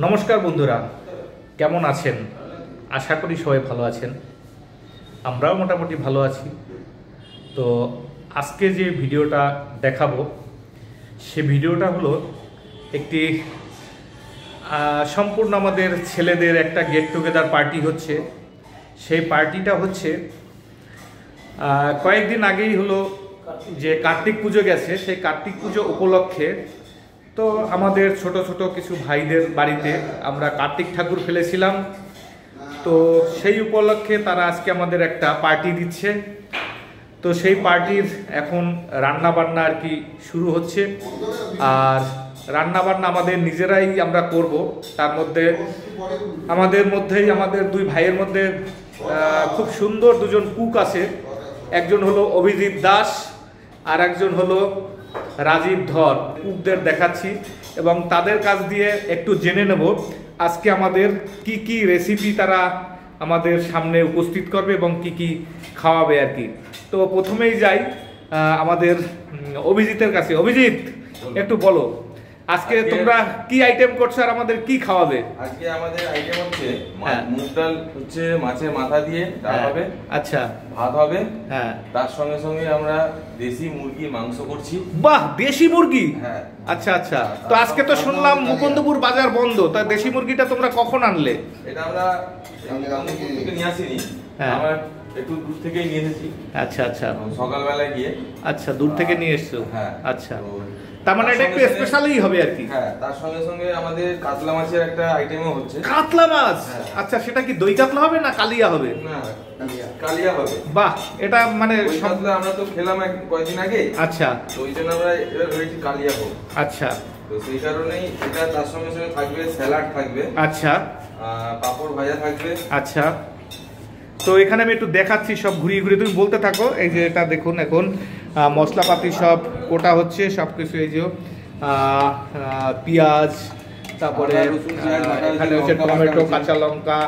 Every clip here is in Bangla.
নমস্কার বন্ধুরা, কেমন আছেন? আশা করি সবাই ভালো আছেন। আমরাও মোটামুটি ভালো আছি। তো আজকে যে ভিডিওটা দেখাবো সে ভিডিওটা হলো একটি সম্পূর্ণ আমাদের ছেলেদের একটা গেট টুগেদার পার্টি হচ্ছে। সেই পার্টিটা হচ্ছে কয়েকদিন আগেই হলো যে কার্তিক পুজো গেছে, সেই কার্তিক পুজো উপলক্ষে তো আমাদের ছোট ছোট কিছু ভাইদের বাড়িতে আমরা কার্তিক ঠাকুর ফেলেছিলাম। তো সেই উপলক্ষে তারা আজকে আমাদের একটা পার্টি দিচ্ছে। তো সেই পার্টির এখন রান্না বান্না আর কি শুরু হচ্ছে। আর রান্না বান্না আমাদের নিজেরাই আমরা করব। তার মধ্যে আমাদের দুই ভাইয়ের মধ্যে খুব সুন্দর দুজন কুক আছে। একজন হলো অভিজিৎ দাস আর একজন হলো রাজীব ধর। কুকদের দেখাচ্ছি এবং তাদের কাছ দিয়ে একটু জেনে নেব আজকে আমাদের কি কি রেসিপি তারা আমাদের সামনে উপস্থিত করবে এবং কি কি খাওয়াবে আর কি। তো প্রথমেই যাই আমাদের অভিজিতের কাছে। অভিজিৎ, একটু বলো আজকে তোমরা কি আইটেম করছো আর আমাদের কি খাওয়াবে? আজকে আমাদের আইটেম হচ্ছে মুগ ডাল, হচ্ছে মাছের মাথা দিয়ে ডাল হবে। আচ্ছা, ভাত হবে। হ্যাঁ, তার সঙ্গে সঙ্গে আমরা দেশি মুরগি মাংস করছি। বাহ, দেশি মুরগি? হ্যাঁ। আচ্ছা আচ্ছা। তো আজকে তো শুনলাম মুকুন্দপুর বাজার বন্ধ, তা দেশি মুরগিটা তোমরা কখন আনলে? এটা আমরা থেকে নিয়ে আসিনি, আমরা একটু দূর থেকেই নিয়ে এসেছি। আচ্ছা আচ্ছা, সকালবেলায় গিয়ে। আচ্ছা, দূর থেকে নিয়ে এসছো? হ্যাঁ। আচ্ছা, তার মানে এটা একটু স্পেশালই হবে আর কি। হ্যাঁ, তার সঙ্গে সঙ্গে আমাদের কাতলা মাছের একটা আইটেমও হচ্ছে। কাতলা মাছ? আচ্ছা, সেটা কি দই কাতলা হবে না কালিয়া হবে? না, কালিয়া হবে। বাহ, এটা মানে কাতলা আমরা তো খেলাম কয়েকদিন আগে। আচ্ছা, তো ওই জন্য আমরা এবার ভেবেছি কালিয়া হোক। আচ্ছা, তো সেই কারণেই এটা, তার সঙ্গে সঙ্গে থাকবে স্যালাড থাকবে। আচ্ছা, পাপড় ভাজা থাকবে। আচ্ছা। তো এখানে আমি একটু দেখাচ্ছি, সব ঘুরিয়ে ঘুরিয়ে তুমি বলতে থাকো। এই যে এটা দেখুন, এখন মশলাপাতি সব কোটা হচ্ছে, সব কিছু। এই যে পেঁয়াজ, তারপরে এখানে হচ্ছে টমেটো, কাঁচা লঙ্কা,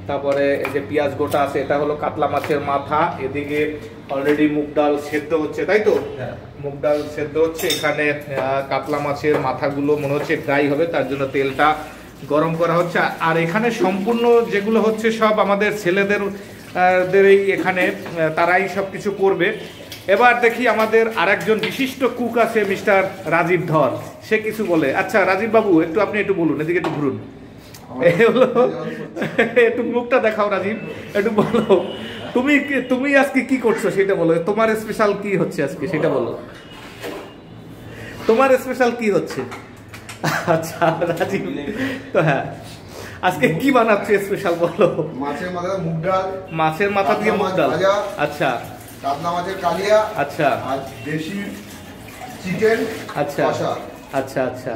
তারপরে এই যে পেঁয়াজ গোটা আছে, এটা হলো কাতলা মাছের মাথা। এদিকে অলরেডি মুগ ডাল সেদ্ধ হচ্ছে, তাই তো? মুগ ডাল সেদ্ধ হচ্ছে। এখানে কাতলা মাছের মাথাগুলো মনে হচ্ছে ড্রাই হবে, তার জন্য তেলটা গরম করা হচ্ছে। আর এখানে সম্পূর্ণ যেগুলো হচ্ছে সব আমাদের ছেলেদের এখানে, তারাই সব কিছু করবে। এবার দেখি আমাদের আরেকজন বিশিষ্ট কুক আছে, মিস্টার রাজীব ধর, সে কিছু বলে। আচ্ছা রাজীব বাবু, আপনি একটু বলুন, এদিকে একটু ঘুরুন। একটু মুখটা দেখাও রাজীব, একটু বলো তুমি আজকে কি করছো সেটা বলো। তোমার স্পেশাল কি হচ্ছে আজকে সেটা বলো, তোমার স্পেশাল কি হচ্ছে? আচ্ছা রাজীব, তো হ্যাঁ, আজকে কি বানাচ্ছে স্পেশাল বলো। মাছের মাথা মুগ ডাল, মাছের মাথা দিয়ে মুগ ডাল। আচ্ছা, কাতলা মাছের কালিয়া। আচ্ছা, আর দেশি চিকেন। আচ্ছা আচ্ছা আচ্ছা।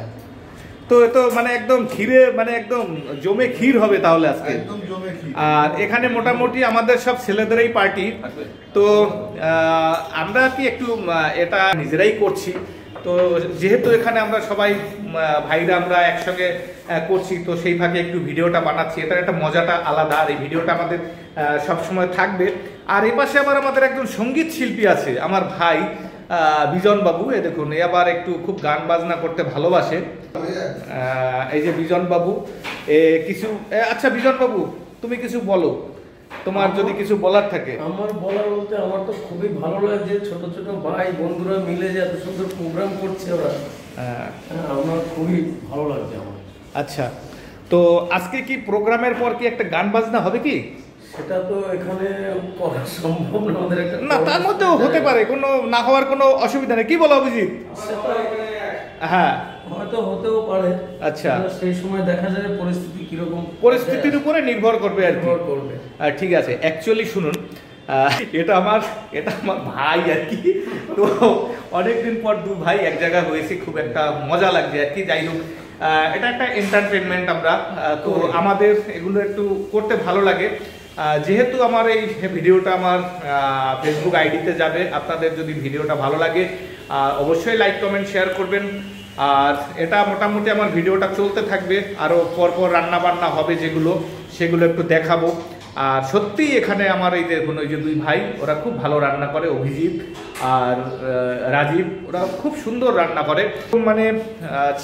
তো এতো মানে একদম ক্ষীরে, মানে একদম জমে ক্ষীর হবে তাহলে আজকে। একদম জমে ক্ষীর। আর এখানে মোটামুটি আমাদের সব ছেলেদেরই পার্টি। তো আমরা কি একটু এটা নিজেরাই করছি। তো যেহেতু এখানে আমরা সবাই ভাইরা আমরা একসঙ্গে করছি, তো সেই ফাঁকে একটু ভিডিওটা বানাচ্ছি। এটার একটা মজাটা আলাদা, আর এই ভিডিওটা আমাদের সবসময় থাকবে। আর এই পাশে আবার আমাদের একজন সঙ্গীত শিল্পী আছে, আমার ভাই বিজন বাবু। এ দেখুন, এ আবার একটু খুব গান বাজনা করতে ভালোবাসে। এই যে বিজন বাবু কিছু। আচ্ছা বিজন বাবু, তুমি কিছু বলো, তোমার যদি কিছু বলার থাকে। আমার বলার বলতে, আমার তো খুবই ভালো লাগে ছোট ছোট ভাই বন্ধুরা মিলে যে এত সুন্দর প্রোগ্রাম করছে ওরা, আমার খুবই ভালো লাগছে আমার। আচ্ছা, তো আজকে কি প্রোগ্রামের পর কি একটা গান বাজনা হবে কি? সেটা তো এখানে করা সম্ভব না আমাদের, একটা না, তার মধ্যেও হতে পারে, কোনো না হওয়ার কোনো অসুবিধা নেই। কি বলো অভিজিৎ? হ্যাঁ, হয়তো হতেও পারে। আচ্ছা, সেই সময় দেখা যাবে পরিস্থিতি কিরকম, পরিস্থিতির উপরে নির্ভর করবে আর কি। করবে। ঠিক আছে, অ্যাকচুয়ালি শুনুন, এটা আমার ভাই আর কি। তো অনেকদিন পর দু ভাই এক জায়গায় হয়েছে, খুব একটা মজা লাগছে আর কি। যাই হোক, এটা একটা এন্টারটেনমেন্ট আমরা, তো আমাদের এগুলো একটু করতে ভালো লাগে। যেহেতু আমার এই ভিডিওটা আমার ফেসবুক আইডিতে যাবে, আপনাদের যদি ভিডিওটা ভালো লাগে অবশ্যই লাইক কমেন্ট শেয়ার করবেন। আর এটা মোটামুটি আমার ভিডিওটা চলতে থাকবে, আরও পরপর রান্না বান্না হবে যেগুলো, সেগুলো একটু দেখাবো। আর সত্যিই এখানে আমার এই দেখুন, ওই যে দুই ভাই, ওরা খুব ভালো রান্না করে, অভিজিৎ আর রাজীব, ওরা খুব সুন্দর রান্না করে। মানে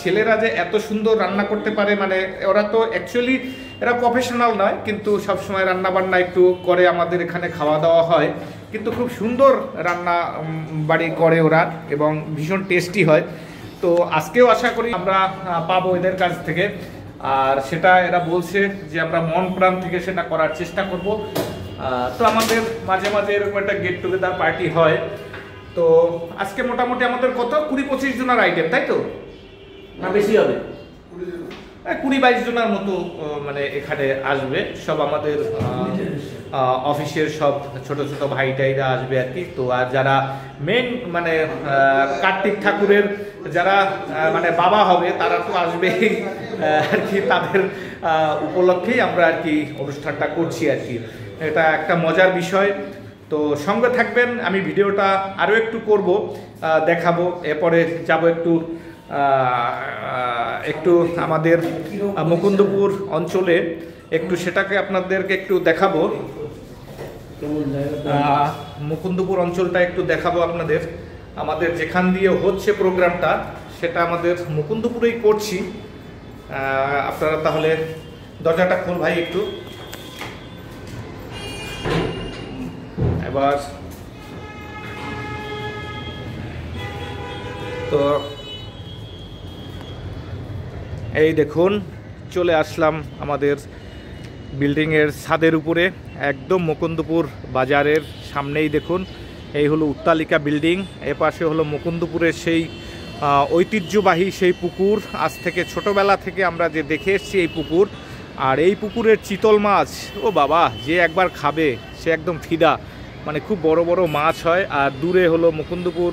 ছেলেরা যে এত সুন্দর রান্না করতে পারে, মানে ওরা তো অ্যাকচুয়ালি এরা প্রফেশনাল নয়, কিন্তু সবসময় রান্না বান্না একটু করে, আমাদের এখানে খাওয়া দাওয়া হয়, কিন্তু খুব সুন্দর রান্না বাড়ি করে ওরা এবং ভীষণ টেস্টি হয়। তো আজকেও আশা করি আমরা পাবো এদের কাছ থেকে, আর সেটা এরা বলছে যে আমরা মন প্রাণ থেকে সেটা করার চেষ্টা করব। তো আমাদের মাঝে মাঝে এরকম একটা গেট টুগেদার পার্টি হয়। তো আজকে মোটামুটি আমাদের কত 20-25 জনের আইটেম, তাই তো না বেশি হবে? 20-22 জনের মতো মানে এখানে আসবে, সব আমাদের অফিসের সব ছোট ছোট ভাই টাইরা আসবে আর কি। তো আর যারা মেন মানে কার্তিক ঠাকুরের যারা মানে বাবা হবে তারা তো আসবে আর কি, তাদের উপলক্ষেই আমরা আর কি অনুষ্ঠানটা করছি আর কি। এটা একটা মজার বিষয়। তো সঙ্গে থাকবেন, আমি ভিডিওটা আরও একটু করব, দেখাবো, এরপরে যাব একটু আমাদের মুকুন্দপুর অঞ্চলে, একটু সেটাকে আপনাদেরকে একটু দেখাবো। মুকুন্দপুর অঞ্চলটা একটু দেখাবো আপনাদের, আমাদের যেখান দিয়ে হচ্ছে প্রোগ্রামটা সেটা আমাদের মুকুন্দপুরেই করছি। আপনারা তাহলে দরজাটা খোল ভাই একটু। এবার তো এই দেখুন চলে আসলাম আমাদের বিল্ডিংয়ের ছাদের উপরে, একদম মুকুন্দপুর বাজারের সামনেই দেখুন, এই হলো উত্তালিকা বিল্ডিং, এ পাশে হলো মুকুন্দপুরের সেই ঐতিহ্যবাহী সেই পুকুর, আজ থেকে ছোটবেলা থেকে আমরা যে দেখে এসেছি এই পুকুর। আর এই পুকুরের চিতল মাছ, ও বাবা, যে একবার খাবে সে একদম ফিদা, মানে খুব বড় বড় মাছ হয়। আর দূরে হলো মুকুন্দপুর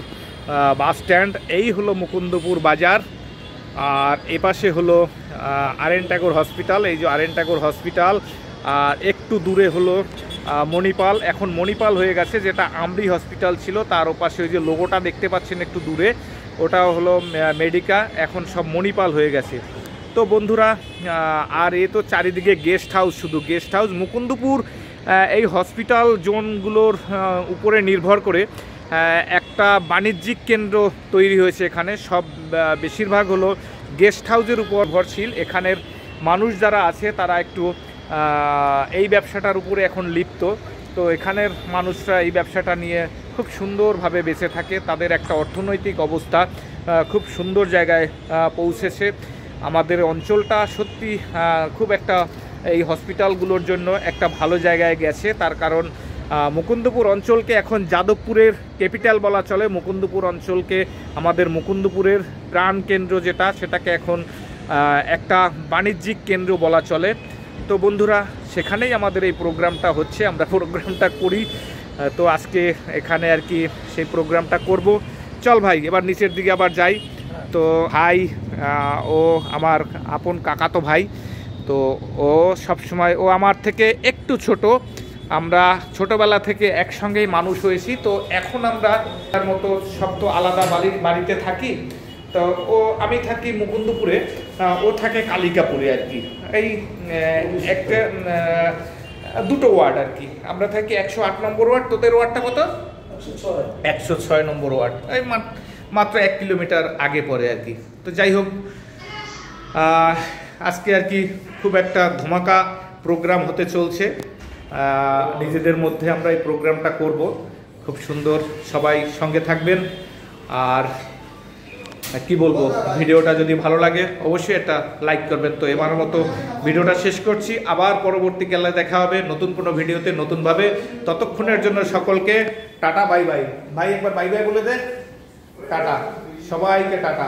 বাস স্ট্যান্ড, এই হলো মুকুন্দপুর বাজার। আর এপাশে হলো আরএন ট্যাগর হসপিটাল, এই যে আরএন ট্যাগর হসপিটাল। আর একটু দূরে হলো মণিপাল, এখন মণিপাল হয়ে গেছে, যেটা আমরি হসপিটাল ছিল তার ওপাশে ওই যে লোগোটা দেখতে পাচ্ছেন একটু দূরে, ওটাও হলো মেডিকা, এখন সব মণিপাল হয়ে গেছে। তো বন্ধুরা, আর এ তো চারিদিকে গেস্ট হাউস, শুধু গেস্ট হাউস। মুকুন্দপুর এই হসপিটাল জোনগুলোর উপরে নির্ভর করে একটা বাণিজ্যিক কেন্দ্র তৈরি হয়েছে এখানে, সব বেশিরভাগ হলো গেস্ট হাউসের উপর নির্ভরশীল। এখানের মানুষ যারা আছে তারা একটু এই ব্যবসাটার উপরে এখন লিপ্ত। তো এখানের মানুষরা এই ব্যবসাটা নিয়ে খুব সুন্দরভাবে বেঁচে থাকে, তাদের একটা অর্থনৈতিক অবস্থা খুব সুন্দর জায়গায় পৌঁছেছে। আমাদের অঞ্চলটা সত্যি খুব একটা এই হসপিটালগুলোর জন্য একটা ভালো জায়গায় গেছে, তার কারণ মুকুন্দপুর অঞ্চলকে এখন যাদবপুরের ক্যাপিটাল বলা চলে। মুকুন্দপুর অঞ্চলকে আমাদের মুকুন্দপুরের প্রাণ কেন্দ্র যেটা, সেটাকে এখন একটা বাণিজ্যিক কেন্দ্র বলা চলে। তো বন্ধুরা, সেখানেই আমাদের এই প্রোগ্রামটা হচ্ছে, আমরা প্রোগ্রামটা করি। তো আজকে এখানে আর কি সেই প্রোগ্রামটা করব। চল ভাই, এবার নিচের দিকে আবার যাই। তো ভাই, ও আমার আপন কাকাতো ভাই, তো ও সবসময়, ও আমার থেকে একটু ছোট, আমরা ছোটবেলা থেকে একসঙ্গেই মানুষ হয়েছি। তো এখন আমরা তার মতো সব তো আলাদা বাড়িতে থাকি। তো আমি থাকি মুকুন্দপুরে, ও থাকে কালিকাপুরে আর কি, এই একটা দুটো ওয়ার্ড আর কি। আমরা থাকি 108 নম্বর ওয়ার্ড, তোদের ওয়ার্ডটা কত? 106 নম্বর ওয়ার্ড, এই মাত্র 1 কিলোমিটার আগে পড়ে আর কি। তো যাই হোক, আজকে আর কি খুব একটা ধমাকা প্রোগ্রাম হতে চলছে, নিজেদের মধ্যে আমরা এই প্রোগ্রামটা করব, খুব সুন্দর, সবাই সঙ্গে থাকবেন। আর কি বলবো, ভিডিওটা যদি ভালো লাগে অবশ্যই একটা লাইক করবেন। তো এবার মতো ভিডিওটা শেষ করছি, আবার পরবর্তীকালে দেখা হবে নতুন কোনো ভিডিওতে নতুনভাবে। ততক্ষণের জন্য সকলকে টাটা, বাই বাই। ভাই একবার বাই বাই বলে দে, টাটা, সবাইকে টাটা।